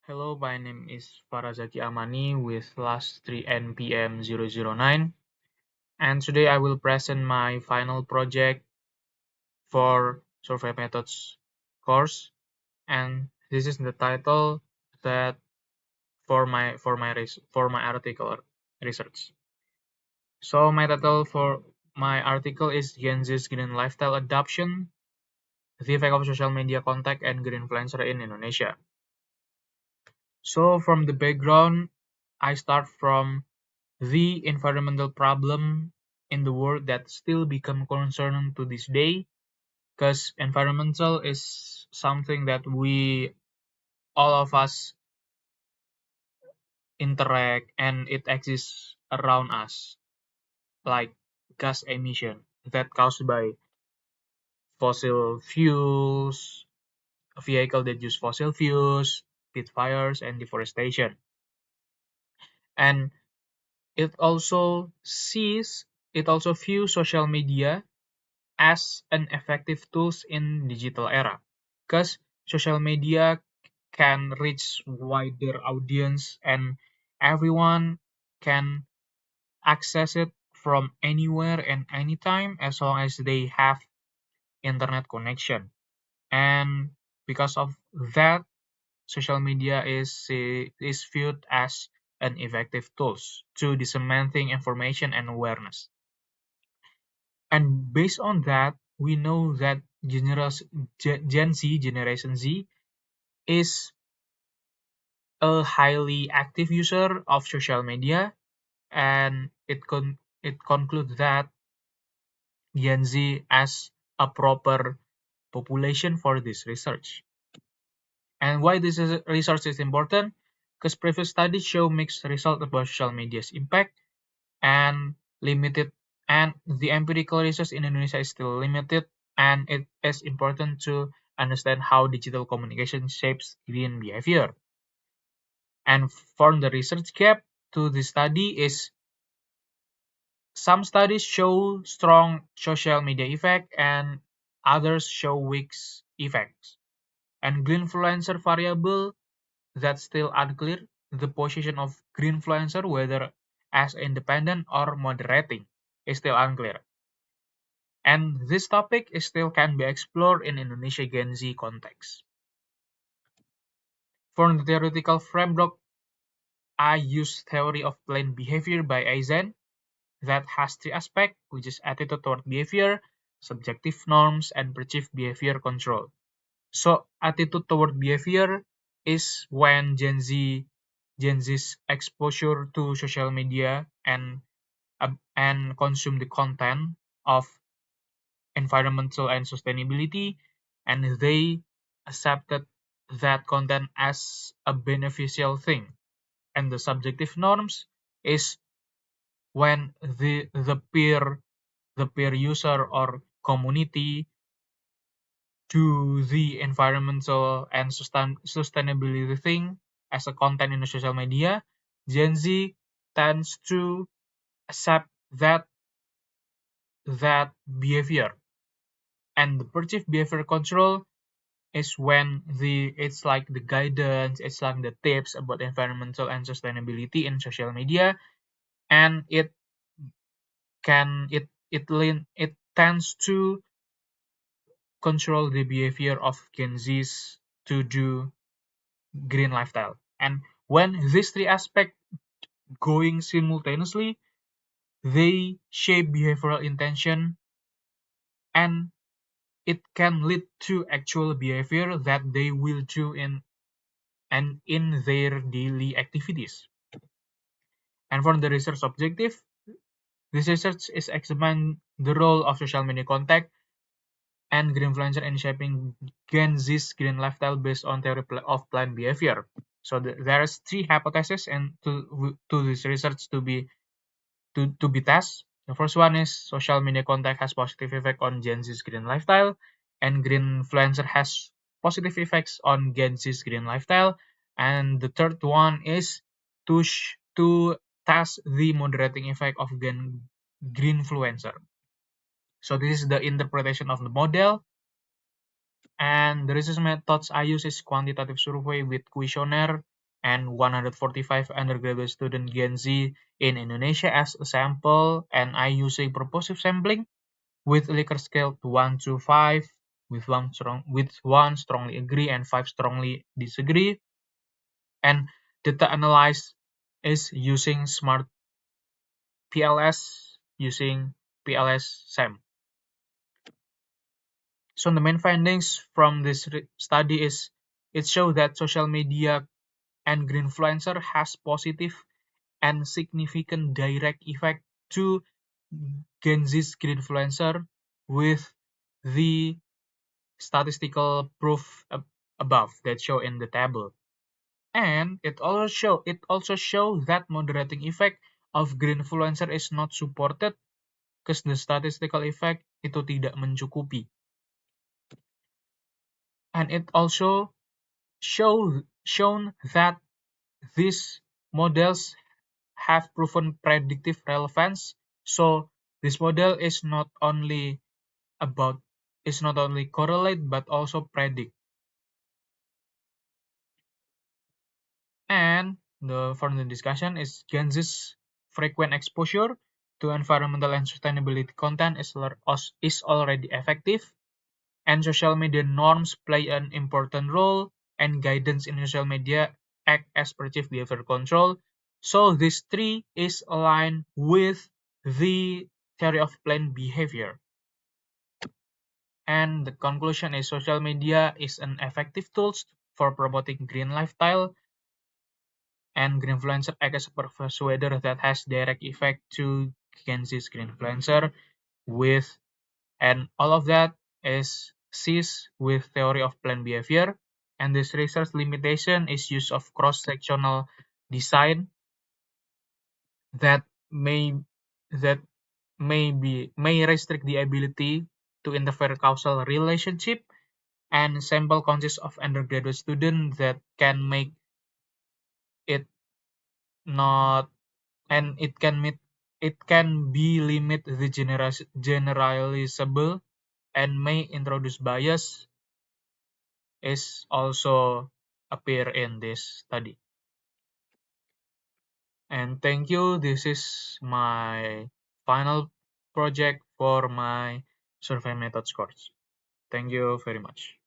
Hello, my name is Farazaki Amani with last 3 NPM 009, and today I will present my final project for Survey Methods course, and this is the title that for my article research. So my title for my article is Gen Z's Green Lifestyle Adoption, the Effect of Social Media Contact and Green Influencer in Indonesia. So from the background, I start from the environmental problem in the world that still become concern to this day, because environmental is something that all of us interact and it exists around us, like gas emission that caused by fossil fuels, vehicle that use fossil fuels, pit fires, and deforestation. And it also views social media as an effective tools in digital era, because social media can reach wider audience and everyone can access it from anywhere and anytime as long as they have internet connection. And because of that, social media is viewed as an effective tools to disseminating information and awareness. And based on that, we know that Gen Z, Generation Z, is a highly active user of social media, and it concludes that Gen Z as a proper population for this research. And why this research is important? Because previous studies show mixed results about social media's impact and limited, and the empirical research in Indonesia is still limited, and it is important to understand how digital communication shapes green behavior. And for the research gap to the study is some studies show strong social media effect and others show weak effects. And green influencer variable, that's still unclear. The position of green influencer, whether as independent or moderating, is still unclear. And this topic is still can be explored in Indonesia Gen Z context. For the theoretical framework, I use theory of planned behavior by Eisen that has three aspects, which is attitude toward behavior, subjective norms, and perceived behavior control. So attitude toward behavior is when Gen Z's exposure to social media and consume the content of environmental and sustainability, and they accepted that content as a beneficial thing. And the subjective norms is when the peer user or community do the environmental and sustainability thing as a content in the social media. Gen Z tends to accept that behavior. And the perceived behavior control is when it's like the guidance, it's like the tips about environmental and sustainability in social media, and it tends to control the behavior of Gen Zs to do green lifestyle. And when these three aspects going simultaneously, they shape behavioral intention, and it can lead to actual behavior that they will do in their daily activities. And for the research objective, this research is examine the role of social media contact and green influencer in shaping Gen Z's green lifestyle based on theory of planned behavior. So there is three hypotheses and to this research to be tested. The first one is social media contact has positive effect on Gen Z's green lifestyle, and green influencer has positive effects on Gen Z's green lifestyle. And the third one is to test the moderating effect of green influencer. So this is the interpretation of the model. And the research methods I use is quantitative survey with questionnaire and 145 undergraduate student Gen Z in Indonesia as a sample, and I use a purposive sampling with Likert scale 1 to 5, with one strongly agree and 5 strongly disagree. And data analyzed is using Smart PLS using PLS SAM. So the main findings from this study is it shows that social media and greenfluencer has positive and significant direct effect to Gen Z's greenfluencer with the statistical proof above that show in the table. And it also shows that moderating effect of greenfluencer is not supported because the statistical effect itu tidak mencukupi. And it also shown that these models have proven predictive relevance. So this model is not only correlate but also predict. And the further discussion is Gen Z's frequent exposure to environmental and sustainability content is already effective, and social media norms play an important role, and guidance in social media act as perceived behavior control. So this three is aligned with the theory of planned behavior. And the conclusion is social media is an effective tool for promoting green lifestyle, and greenfluencer act as a persuader that has direct effect to Gen Z's greenfluencer with, and all of that is sees with theory of planned behavior. And this research limitation is use of cross-sectional design that may that may restrict the ability to infer causal relationship, and sample consists of undergraduate students that can make it not, and it can be limit the generalizable and may introduce bias is also appear in this study. And thank you. This is my final project for my survey methods course. Thank you very much.